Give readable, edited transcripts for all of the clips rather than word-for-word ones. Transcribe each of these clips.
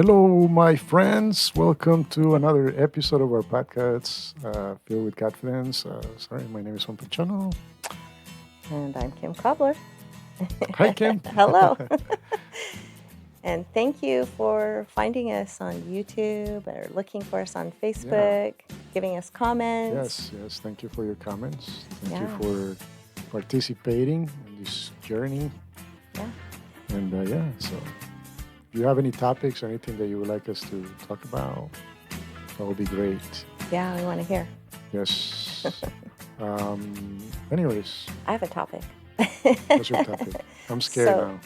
Hello, my friends. Welcome to another episode of our podcast, Filled with Confidence. Sorry, my name is Juan Pachano. And I'm Kim Cobbler. Hi, Kim. Hello. And thank you for finding us on YouTube or looking for us on Facebook, giving us comments. Yes. Thank you for your comments. Thank you Yeah. for participating in this journey. Yeah. And so if you have any topics, anything that you would like us to talk about, that would be great. Yeah, we want to hear. Yes. Anyways, I have a topic. what's your topic? I'm scared now.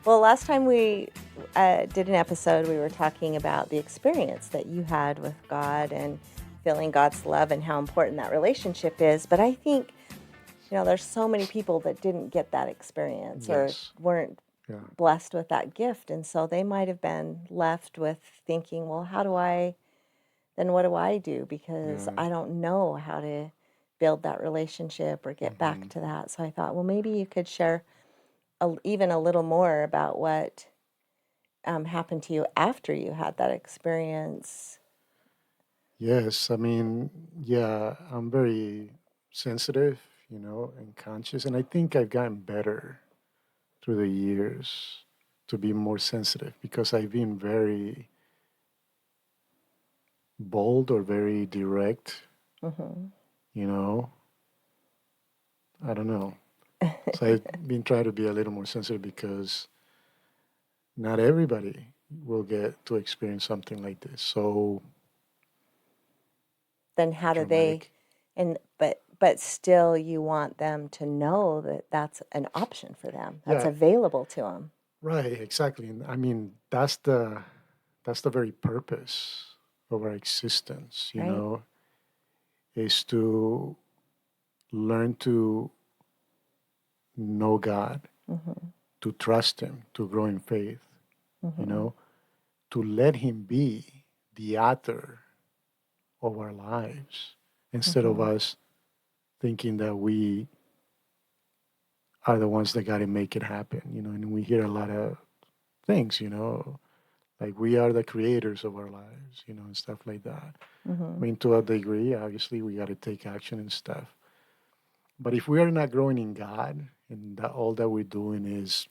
Well, last time we did an episode, we were talking about the experience that you had with God and feeling God's love and how important that relationship is. But I think, there's so many people that didn't get that experience Yes. or weren't Yeah. blessed with that gift. And so they might have been left with thinking, well, what do I do? Because Yeah. I don't know how to build that relationship or get back Mhm. to that. So I thought, well, maybe you could share even a little more about what happened to you after you had that experience. Yes, I mean, yeah, I'm very sensitive, and conscious. And I think I've gotten better through the years to be more sensitive because I've been very bold or very direct, Mm-hmm. you know. I don't know. So I've been trying to be a little more sensitive because not everybody will get to experience something like this. So Then how do they, dramatic. and but still you want them to know that that's an option for them, that's Yeah, available to them, right, exactly. And I mean, that's the very purpose of our existence, right? is to learn to know God, Mm-hmm. to trust Him, to grow in faith, you Mm-hmm. know, to let Him be the author of our lives instead of Mm-hmm. us thinking that we are the ones that got to make it happen, and we hear a lot of things, like we are the creators of our lives, and stuff like that. I Mm-hmm. mean, to a degree, obviously, we got to take action and stuff. But if we are not growing in God and that all that we're doing is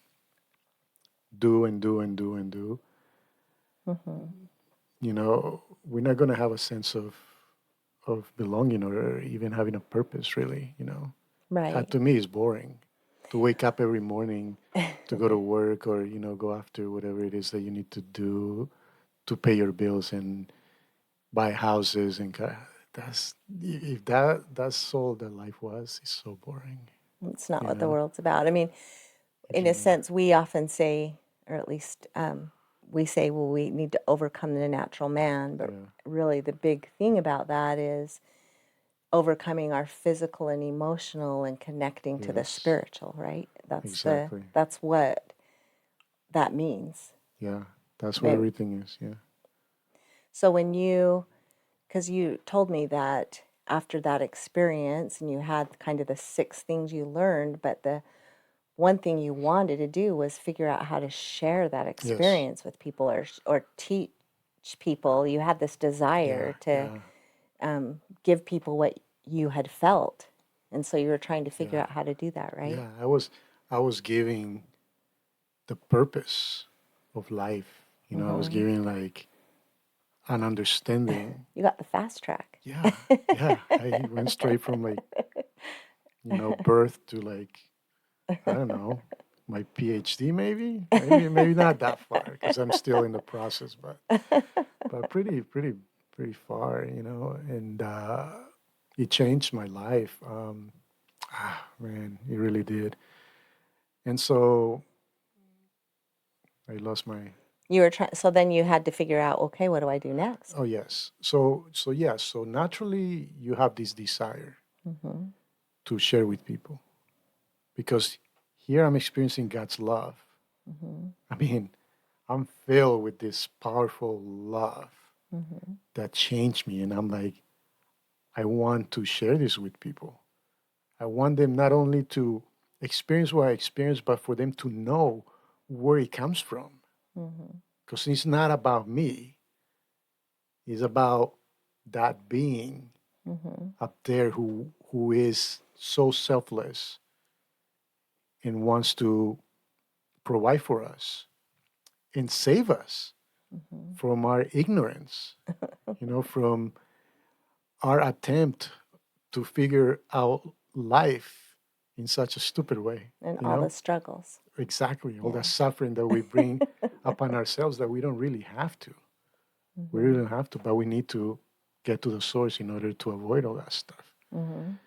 do and do and do and do, Mm-hmm. we're not going to have a sense of belonging or even having a purpose, really. Right. To me, it's boring to wake up every morning to go to work or, go after whatever it is that you need to do to pay your bills and buy houses and that's if that's all that life was, it's so boring. It's not You what the know? world's about. I mean, in a Yeah. sense, we often say, or at least we say, well, we need to overcome the natural man. But Yeah. really, the big thing about that is overcoming our physical and emotional and connecting to the Yes. spiritual, right? Exactly. That's what that means. Yeah. That's where Maybe. everything is. Yeah. So because you told me that after that experience and you had kind of the six things you learned, but the one thing you wanted to do was figure out how to share that Yes. experience with people or teach people. You had this Yeah. desire to Yeah. give people what you had felt, and so you were trying to figure Yeah. out how to do that, right? Yeah. I was giving the purpose of life. I was Mm-hmm. giving like an understanding. You got the fast track. Yeah. Yeah. I went straight from like, birth to like, I don't know, my PhD maybe? Maybe not that far because I'm still in the process, but pretty far, and it changed my life. Man, it really did. And so I lost my. You were trying, so then you had to figure out, okay, what do I do next? Oh yes. So yes. So naturally, you have this desire Mm-hmm. to share with people because here I'm experiencing God's love. Mm-hmm. I mean, I'm filled with this powerful love Mm-hmm. that changed me, and I'm like, I want to share this with people. I want them not only to experience what I experienced, but for them to know where it comes from. Mm-hmm. because it's not about me. It's about that being Mhm. up there who is so selfless and wants to provide for us and save us Mhm. from our ignorance, from our attempt to figure out life in such a stupid way, And you all the know? struggles. Exactly. All Yeah. that suffering that we bring upon ourselves that we don't really have to. We really Mhm. don't have to, but we need to get to the source in order to avoid all that stuff. Mhm.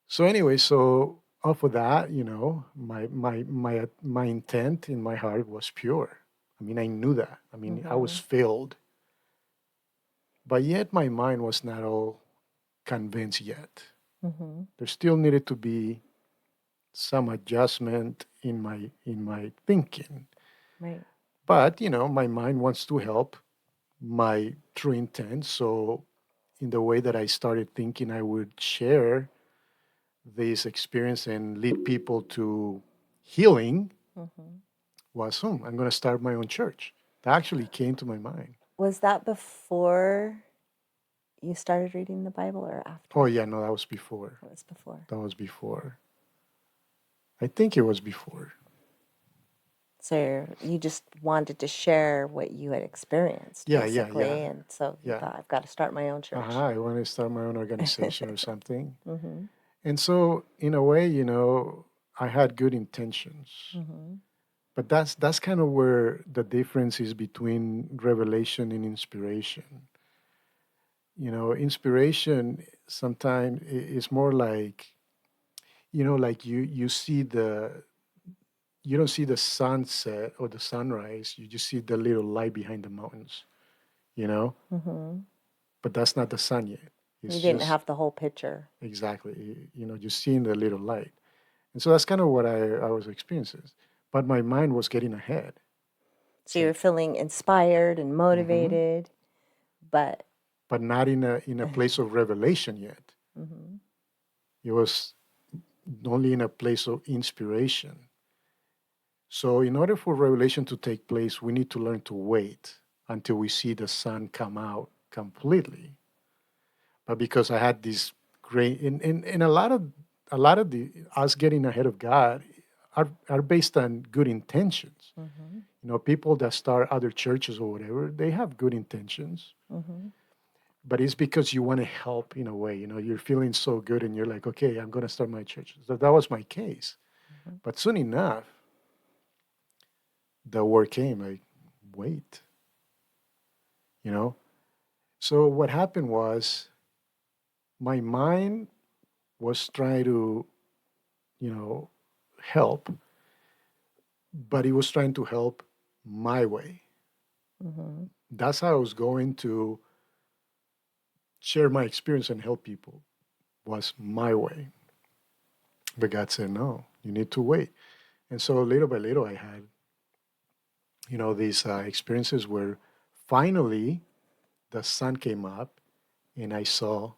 So anyway, so off of that, my intent in my heart was pure. I mean, I knew that. I mean, I was Mhm. filled, but yet my mind was not all convinced yet. Mhm. There still needed to be some adjustment in my thinking. Right. But my mind wants to help my true intent. So in the way that I started thinking I would share this experience and lead people to healing Mhm. was, I'm going to start my own church. That actually came to my mind. Was that before you started reading the Bible or Oh, after? yeah, no, that was before. It was before. That was before. I think it was before. So you just wanted to share what you had experienced, Yeah, yeah, yeah, basically, and so you yeah. thought, I've got to start my own church. I wanted to start my own organization or something. Mhm. And so, in a way, I had good intentions. Mhm. But that's kind of where the difference is between revelation and inspiration. Inspiration sometimes is more like, like you don't see the sunset or the sunrise, you just see the little light behind the mountains, you know? Mhm. But that's not the sun yet. You It's didn't just have the whole picture. exactly, just seeing the little light. And so that's kind of what I was experiencing. But my mind was getting ahead. It's So you're like, feeling inspired and mhm, motivated, but but not in a place of revelation yet. Mhm. It was only in a place of inspiration. So, in order for revelation to take place, we need to learn to wait until we see the sun come out completely. But because I had this great, and a lot of the us getting ahead of God are based on good intentions. Mhm. People that start other churches or whatever, they have good intentions, Mhm. but it's because you want to help in a way. You're feeling so good and you're like, okay, I'm going to start my church. So that was my case. Mhm. But soon enough, the word came like, wait, you know? So what happened was my mind was trying to, you know, help, but it was trying to help my way. Mhm. That's how I was going to share my experience and help people was my way. But God said, no, you need to wait. And so little by little, I had, these experiences where finally the sun came up and I saw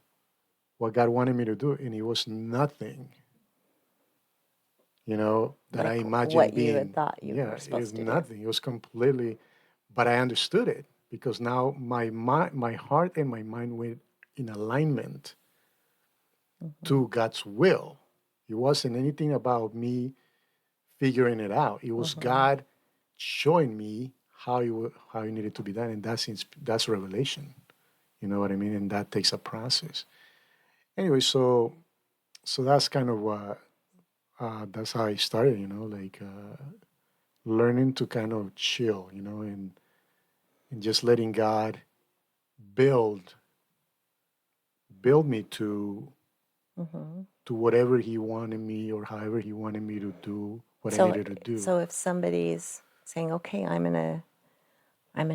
what God wanted me to do. And it was nothing, that I Like imagined what you had being. thought you Yeah, were it is supposed to do. nothing. It was completely, but I understood it because now my heart and my mind went in alignment Mhm. to God's will. It wasn't anything about me figuring it out. It was Mhm. God showing me how it needed to be done, and that's revelation. You know what I mean? And that takes a process. Anyway, so that's kind of that's how I started. Like learning to kind of chill. And just letting God build build me Mhm. to whatever He wanted me or however He wanted me to do what I So needed to do. so if somebody's saying, "Okay, I'm going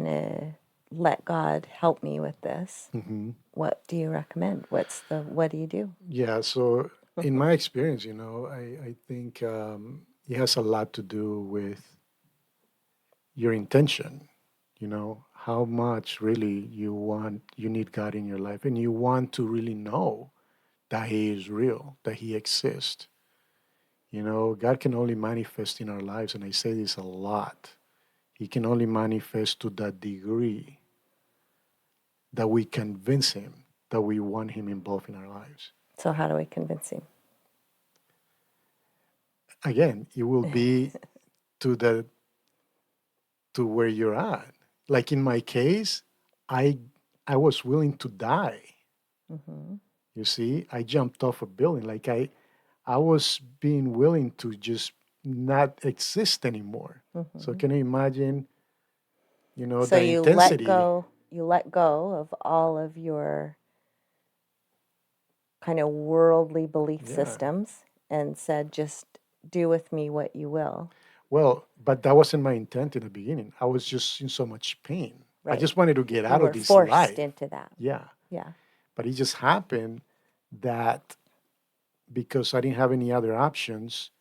to let God help me with this." Hmm. What do you recommend? What do you do? Yeah. So in my experience, I think it has a lot to do with your intention. How much really you need God in your life, and you want to really know that He is real, that He exists. God can only manifest in our lives, and I say this a lot. he can only manifest to that degree that we convince him that we want him involved in our lives. So how do we convince him? Again, it will be to the to where you're at. Like in my case, I I was willing to die. Mm-hmm. You see, I jumped off a building. Like I was being willing to just not exist anymore. So Mm-hmm. can you imagine, So the intensity? you let go of all of your kind of worldly belief Yeah. systems and said, just do with me what you will. Well, but that wasn't my intent in the beginning. I was just in so much pain. I Right. just wanted to get You out of were this forced life. into that. Yeah. Yeah. But it just happened that because I didn't have any other options,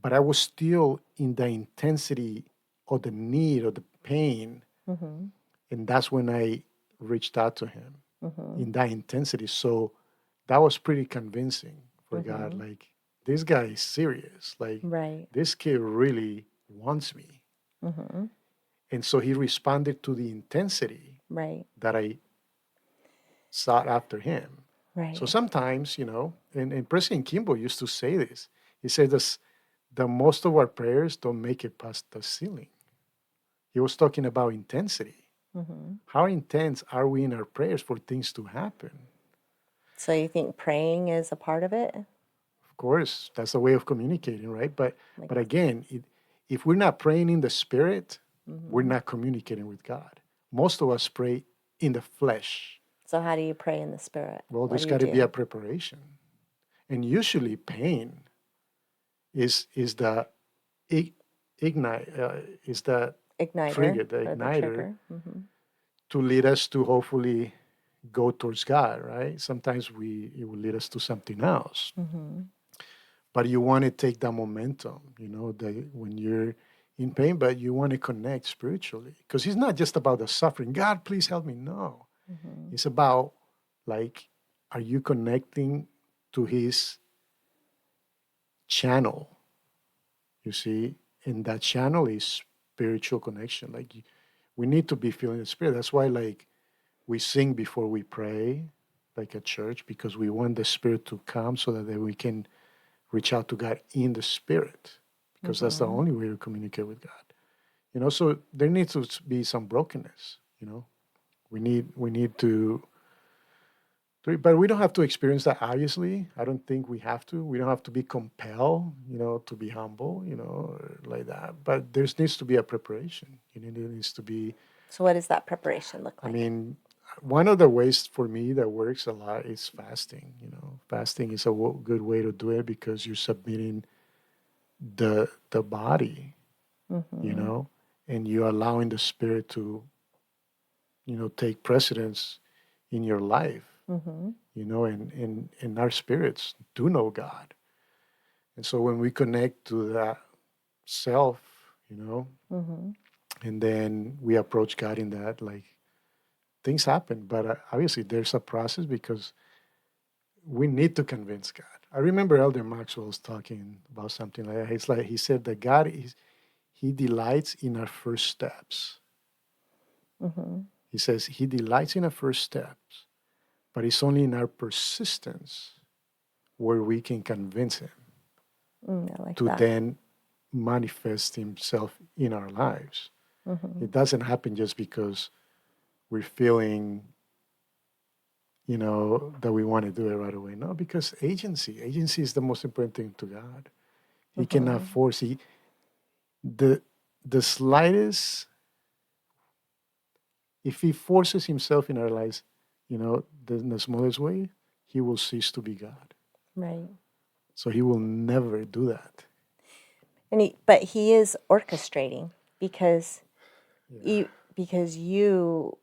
but I was still in the intensity of the need of the pain. Mm-hmm. And that's when I reached out to him Mm-hmm. in that intensity. So that was pretty convincing for God. Mm-hmm. Like, this guy is serious. Like, Right. this kid really wants me. Mm-hmm. And so he responded to the intensity Right. that I sought after him. So Right. sometimes, and President Kimball used to say this. He said this, the most of our prayers don't make it past the ceiling. He was talking about intensity. Mm-hmm. How intense are we in our prayers for things to happen? So you think praying is a part of it? Of course, that's a way of communicating, right? But Like, but again, if we're not praying in the spirit, we're mm-hmm. not communicating with God. Most of us pray in the flesh. So how do you pray in the spirit? Well, What there's do you got to be a do? preparation, and usually pain is the ignite is the Igniter trigger, the or the igniter trigger? Mm-hmm. to lead us to hopefully go towards God, right? Sometimes it will lead us to something else, Mm-hmm. but you want to take that momentum, when you're in pain, but you want to connect spiritually because it's not just about the suffering. God, please help me. No, Mm-hmm. it's about like, are you connecting to His channel? You see, and that channel is spiritual connection. Like we need to be feeling the spirit. That's why like we sing before we pray, like at church, because we want the spirit to come so that then we can reach out to God in the spirit, because that's the Mm-hmm. only way to communicate with God. So there needs to be some brokenness. We need to, but we don't have to experience that. Obviously, I don't think we have to. We don't have to be compelled, to be humble, or like that. But there needs to be a preparation. There needs to be. So what does that preparation look I like? mean, one of the ways for me that works a lot is fasting. Fasting is a good way to do it because you're submitting the body, Mm-hmm. and you're allowing the spirit to, take precedence in your life, Mm-hmm. and our spirits do know God. And so when we connect to that self, Mm-hmm. and then we approach God in that, like things happen. But obviously, there's a process because we need to convince God. I remember Elder Maxwell was talking about something like that. It's like he said that He delights in our first steps. Mm-hmm. He says He delights in our first steps, but it's only in our persistence where we can convince Him I like to that. then manifest Himself in our lives. Mm-hmm. It doesn't happen just because we're feeling, that we want to do it right away. No, because agency is the most important thing to God. He cannot Mm-hmm. force. The the slightest, if He forces Himself in our lives, in the smallest way, He will cease to be God. Right. So He will never do that. But he is orchestrating because Yeah. you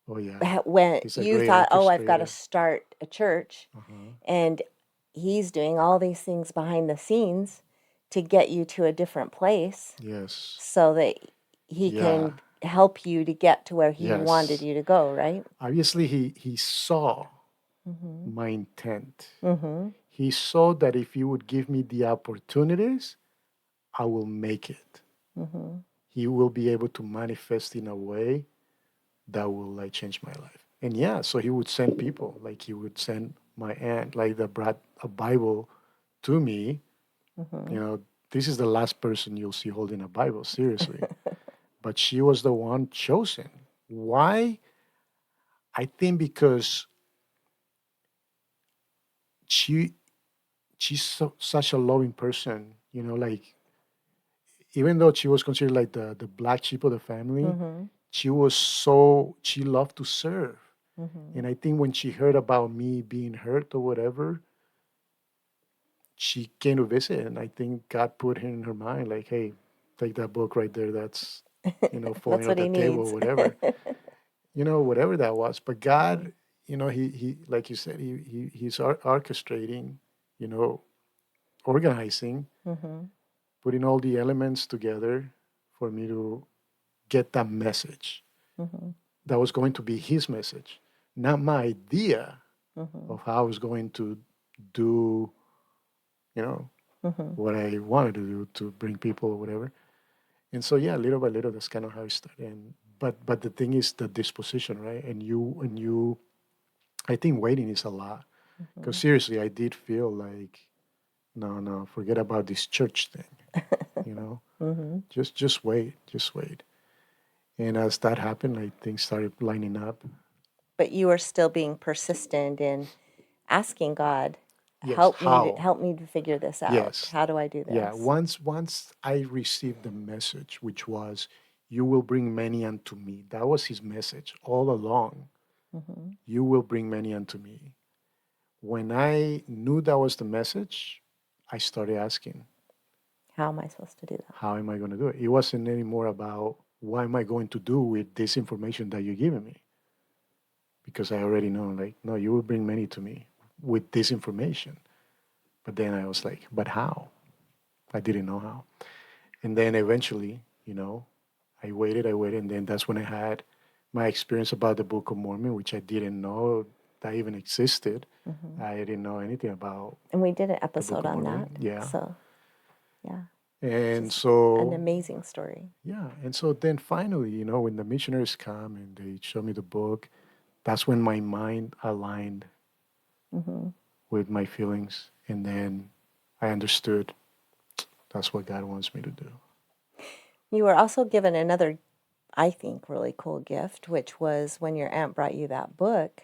Oh yeah. when He's a you great thought, oh, I've got to orchestrator. start a church, Uh-huh. and he's doing all these things behind the scenes to get you to a different place Yes. so that he Yeah. can help you to get to where he wanted Yes. you to go, right? Obviously, he saw Mm-hmm. my intent. Mm-hmm. He saw that if He would give me the opportunities, I will make it. Mm-hmm. he will be able to manifest in a way that will like change my life. And yeah, so he would send people, like he would send my aunt, like that brought a Bible to me. Mm-hmm. You know, this is the last person you'll see holding a Bible, seriously. But she was the one chosen. Why? I think because she she's such a loving person. You know, like even though she was considered like the black sheep of the family, Mm-hmm. she loved to serve. Mm-hmm. And I think when she heard about me being hurt or whatever, she came to visit, and I think God put her in her mind, like, hey, take that book right there. That's, falling That's off what the he table, needs. whatever, whatever that was. But God, he like you said, he's orchestrating, you know, organizing, Mm-hmm. putting all the elements together for me to get that message. Mm-hmm. That was going to be his message, not my idea Mm-hmm. of how I was going to do, you know, Mm-hmm. what I wanted to do to bring people or whatever. And so yeah, little by little, that's kind of how it started. And but the thing is the disposition, right? And you, I think waiting is a lot because Mm-hmm. seriously, I did feel like no, forget about this church thing, you know, Mm-hmm. just wait, just wait. And as that happened, like things started lining up. But you are still being persistent in asking God, Yes, how? help me to figure this out. Yes, How do I do yeah. this? Once I received the message, which was, "You will bring many unto me." That was his message all along. Mm-hmm. You will bring many unto me. When I knew that was the message, I started asking, How am I supposed to do that? how am I going to do it? It wasn't anymore about what am I going to do with this information that you're giving me, because I already know, like, no, you will bring many to me with this information. But then I was like, but how? I didn't know how. And then eventually, I waited, and then that's when I had my experience about the Book of Mormon, which I didn't know that even existed. Mm-hmm. I didn't know anything about And we did an the Book episode of on Mormon. that. Yeah. So, yeah, And just an so, amazing story. yeah. And so then finally, when the missionaries come and they show me the book, that's when my mind aligned Mm-hmm. with my feelings. And then I understood that's what God wants me to do. You were also given another, I think, really cool gift, which was when your aunt brought you that book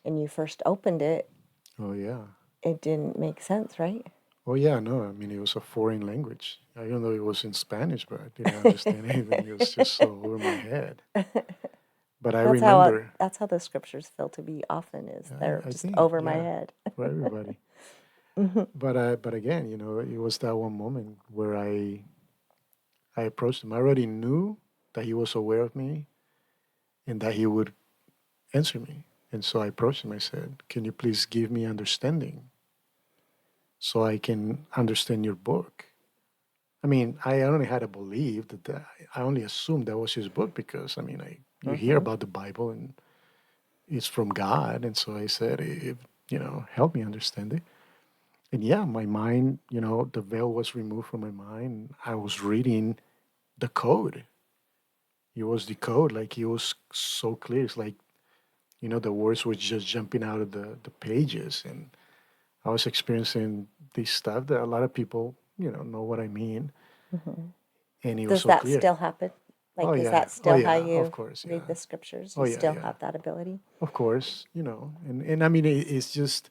and you first opened it, Oh, yeah. it didn't make sense, right? Oh, yeah. No, I mean, it was a foreign language. Even though it was in Spanish, but I didn't understand anything. It was just so over my head. But I remember, That's how the scriptures feel to be often is they're I just think, over my yeah, head. for everybody. But again, it was that one moment where I approached him. I already knew that he was aware of me and that he would answer me. And so I approached him. I said, "Can you please give me understanding so I can understand your book?" I mean, I only had to believe I only assumed that was his book because I mean, you hear Mm-hmm. about the Bible and it's from God, and so I said, if help me understand it. And yeah, my mind, the veil was removed from my mind. I was reading the code. It was the code, like it was so clear. It's like the words were just jumping out of the pages, and I was experiencing this stuff that a lot of people know what I mean, Mm-hmm. and it was Does so that clear. still happen? Oh Like, is yeah, that oh still how yeah, of you course, read yeah. the scriptures? Oh You yeah, still yeah. have that ability? Of course, and I mean it's just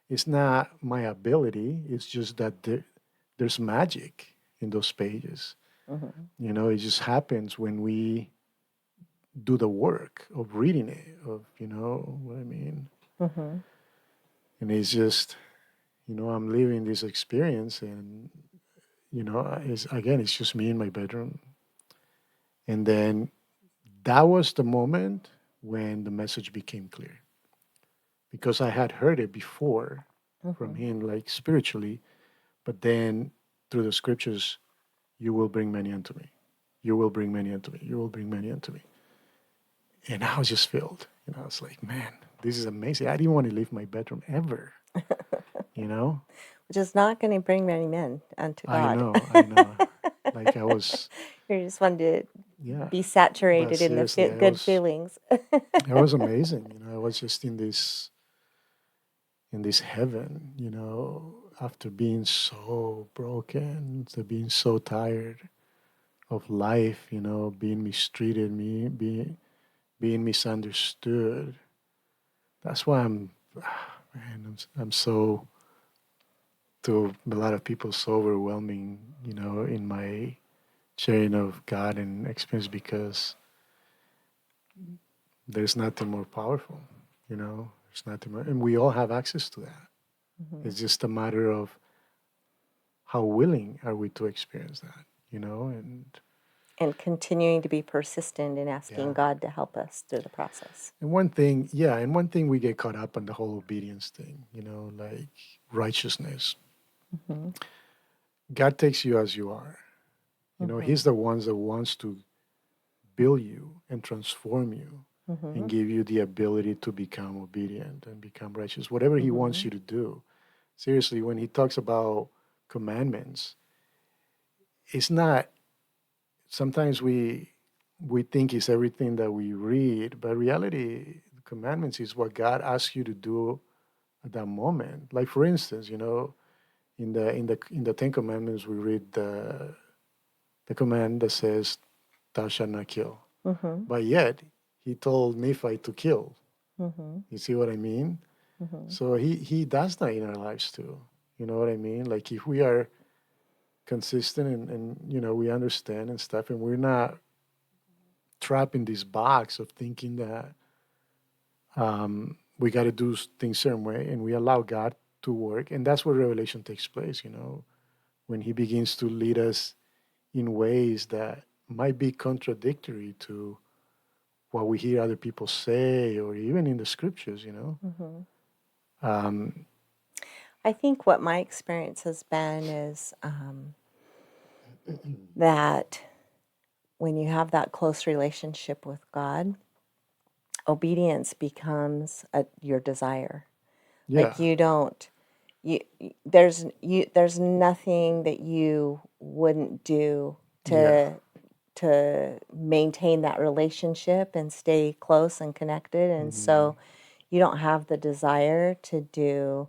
it's not my ability. It's just that there's magic in those pages. Mm-hmm. It just happens when we do the work of reading it. Of what I mean, Mm-hmm. and it's just I'm living this experience, and it's again it's just me in my bedroom, and then that was the moment when the message became clear because I had heard it before from Mm-hmm. him, like spiritually, but then through the scriptures, you will bring many unto me. You will bring many unto me. You will bring many unto me. And I was just filled. I was like, man, this is amazing. I didn't want to leave my bedroom ever. You know? Which is not going to bring many men unto I God. know, I know. Like I was, You just wanted to yeah. be But saturated in the seriously, good feelings. it was amazing. I was just in this heaven. After being so broken, after being so tired of life. Being mistreated, being misunderstood. That's why man, I'm so to a lot of people so overwhelming. In my sharing of God and experience because there's nothing more powerful. There's nothing more, and we all have access to that. Mhm. It's just a matter of how willing are we to experience that. And And continuing to be persistent in asking yeah. God to help us through the process. And one thing we get caught up on the whole obedience thing, like righteousness. Hmm. God takes you as you are. Hmm. He's the one that wants to build you and transform you Hmm. and give you the ability to become obedient and become righteous, whatever He wants Hmm. you to do. Seriously, when He talks about commandments, it's not, sometimes we think it's everything that we read, but reality, commandments is what God asks you to do at that moment. Like for instance, in the Ten Commandments, we read the command that says, "Thou shalt not kill." Hmm. But yet, He told Nephi to kill. Hmm. You see what I mean? Hmm. So He does that in our lives too. You know what I mean? Like if we are consistent and we understand and stuff, and we're not trapped in this box of thinking that we got to do things certain way, and we allow God to work, and that's where revelation takes place. When He begins to lead us in ways that might be contradictory to what we hear other people say, or even in the scriptures. Hmm. Um, I think what my experience has been is that when you have that close relationship with God, obedience becomes your desire. yeah, Like you don't there's nothing that you wouldn't do yeah, to maintain that relationship and stay close and connected, and hmm, so you don't have the desire to do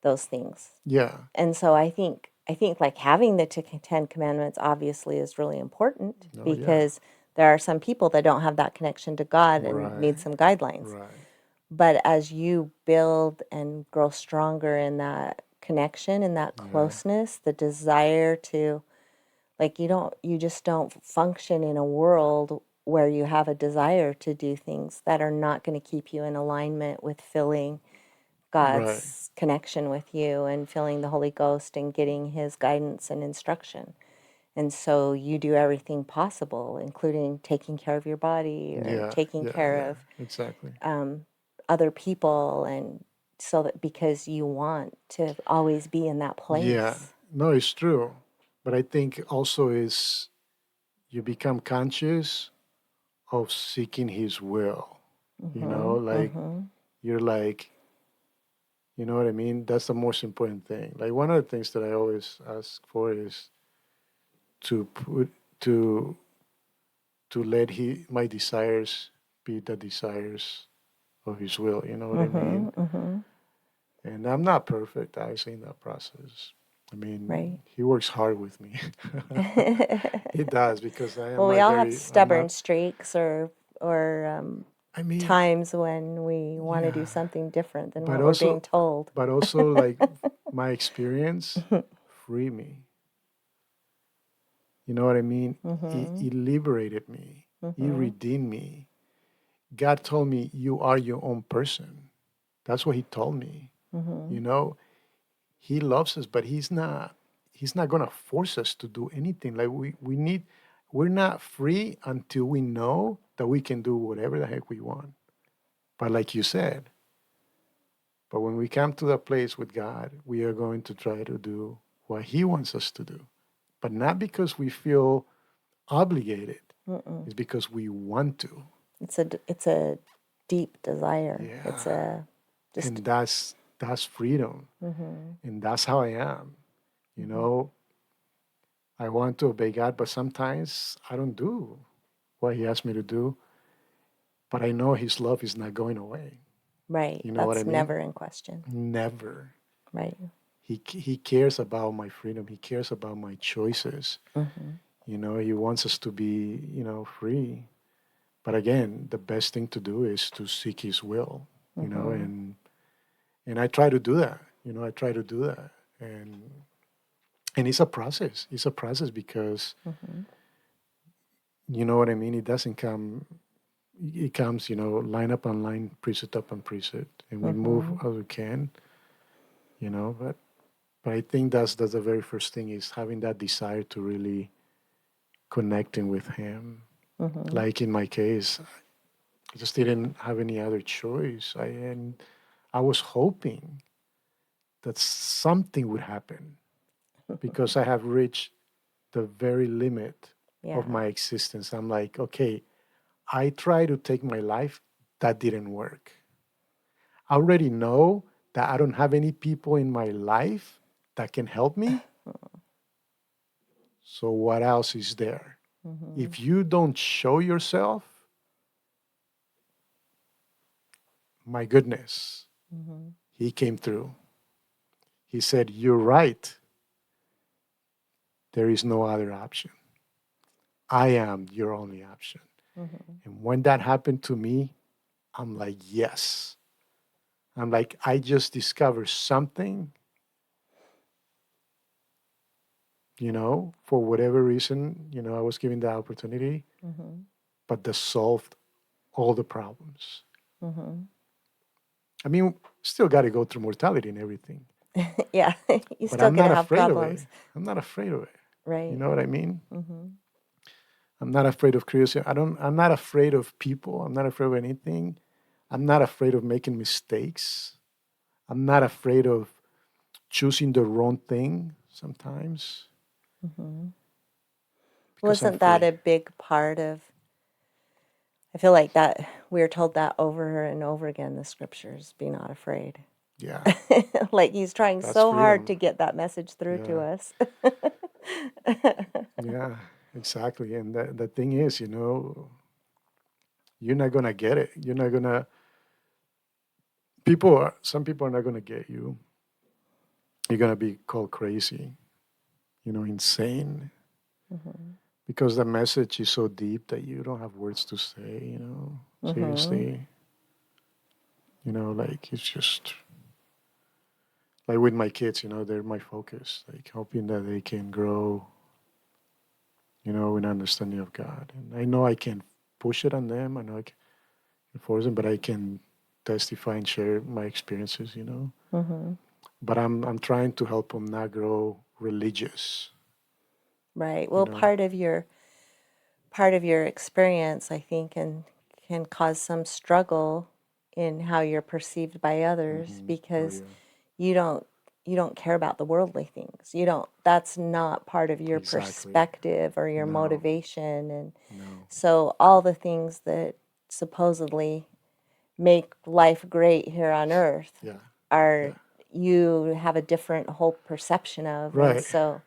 those things. yeah, And so I think like having the Ten Commandments obviously is really important oh yeah, because there are some people that don't have that connection to God and need right, some guidelines. right, But as you build and grow stronger in that connection and that yeah, closeness, the desire to, like, you just don't function in a world where you have a desire to do things that are not going to keep you in alignment with feeling right, God's connection with you and feeling the Holy Ghost and getting His guidance and instruction. And so you do everything possible, including taking care of your body or yeah, taking yeah, care yeah, of exactly. other people, and so that because you want to always be in that Yeah, place. no, it's true. But I think also is you become conscious of seeking His will. Mhm. Like Mhm. you're like, you know what I mean? That's the most important thing. Like one of the things that I always ask for is to put to let my desires be the desires of His will. You know what I mean? Mhm. Mhm. And I'm not perfect, actually, in that process. I Right. mean, He works hard with me. He does because I am Well, we not all have very. I'm stubborn not. streaks or I mean, times when we want to do yeah, something different than but what we're being also, told. like my experience free me. You know what I mean? Mhm. He liberated me. He Mhm. redeemed me. God told me, "You are your own person." That's what He told me. You Mhm. know, He loves us, but He's not. He's not gonna force us to do anything. Like we need. We're not free until we know that we can do whatever the heck we want. But like you said, but when we come to that place with God, we are going to try to do what He wants us to do, but not because we feel obligated. Mm-mm. It's because we want to. It's a deep desire. It's Yeah, a just. and that's freedom, Mhm. and that's how I am. You Mhm. know, I want to obey God, but sometimes I don't do what He asked me to do. But I know His love is not going away. Right. You know what I That's mean? never in question. Never. Right. He cares about my freedom. He cares about my choices. Mm-hmm. You know, He wants us to be, free. But again, the best thing to do is to seek His will. Mm-hmm. And I try to do that. I try to do that. And it's a process. It's a process because Mm-hmm. you know what I mean. It doesn't come. It comes, line up on line, precept up on precept, and we move Mm-hmm. as we can. But I think that's the very first thing is having that desire to really connecting with Him. Mm-hmm. Like in my case, I just didn't have any other choice. And I was hoping that something would happen because I have reached the very limit of Yeah. my existence. I'm like, okay, I tried to take my life, that didn't work. I already know that I don't have any people in my life that can help me. So what else is there? Mm-hmm. If you don't show yourself, my goodness, Mm-hmm. He came through. He said, "You're right. There is no other option. I am your only option." Mm-hmm. And when that happened to me, I'm like, yes. I'm like, I just discovered something, for whatever reason, I was given the opportunity, Mm-hmm. but that solved all the problems. Mm-hmm. I mean, still got to go through mortality and everything, Yeah. You but still I'm gonna not have afraid of it. problems. I'm not afraid of it. You Right. know what I mean? Mm-hmm. I'm not afraid of curiosity. I'm not afraid of people. I'm not afraid of anything. I'm not afraid of making mistakes. I'm not afraid of choosing the wrong thing sometimes Mm-hmm. because I'm Wasn't that free. a big part of? I feel like that we're told that over and over again in the scriptures, be not afraid. Yeah, Like he's trying that's so hard to freedom. get that message through to Yeah, us. yeah, exactly. And the thing is, you're not gonna get it. You're not gonna. Some people are not gonna get you. You're gonna be called crazy, insane, Hmm. because the message is so deep that you don't have words to say. Hmm. Seriously, like it's just like with my kids. They're my focus. Like hoping that they can grow, in understanding of God. And I know I can push it on them. I know I can force them, but I can testify and share my experiences. Hmm. But I'm trying to help them not grow religious. Right. You Well, know. part of your experience, I think, can cause some struggle in how you're perceived by others Oh because yeah. you don't you don't care about the worldly things. You don't That's not part of your Exactly. perspective or your No. motivation, and No. so all the things that supposedly make life great here on earth Yeah. are Yeah. you have a different whole perception of, and Right. so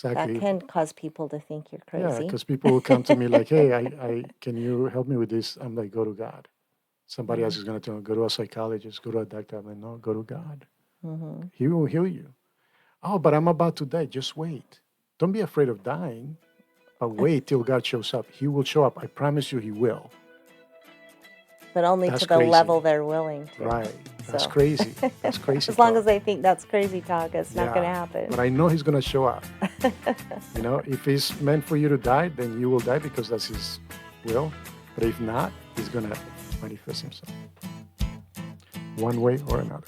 that Exactly. can cause people to think you're Yeah. crazy. Because people will come to me like, "Hey, I can you help me with this?" I'm like, "Go to God." Somebody else is going to tell me, "Go to a psychologist. Go to a doctor." I'm like, "No, go to God. Mm-hmm. He will heal you." Oh, but I'm about to die. Just wait. Don't be afraid of dying, but wait till God shows up. He will show up. I promise you, He will. But only That's to the crazy. level they're willing to. Right. That's So, crazy. That's crazy as long as talk. they think that's crazy talk, it's not going to Yeah. happen. But I know He's going to show up. If He's meant for you to die, then you will die because that's His will. But if not, He's going to manifest Himself one way or another.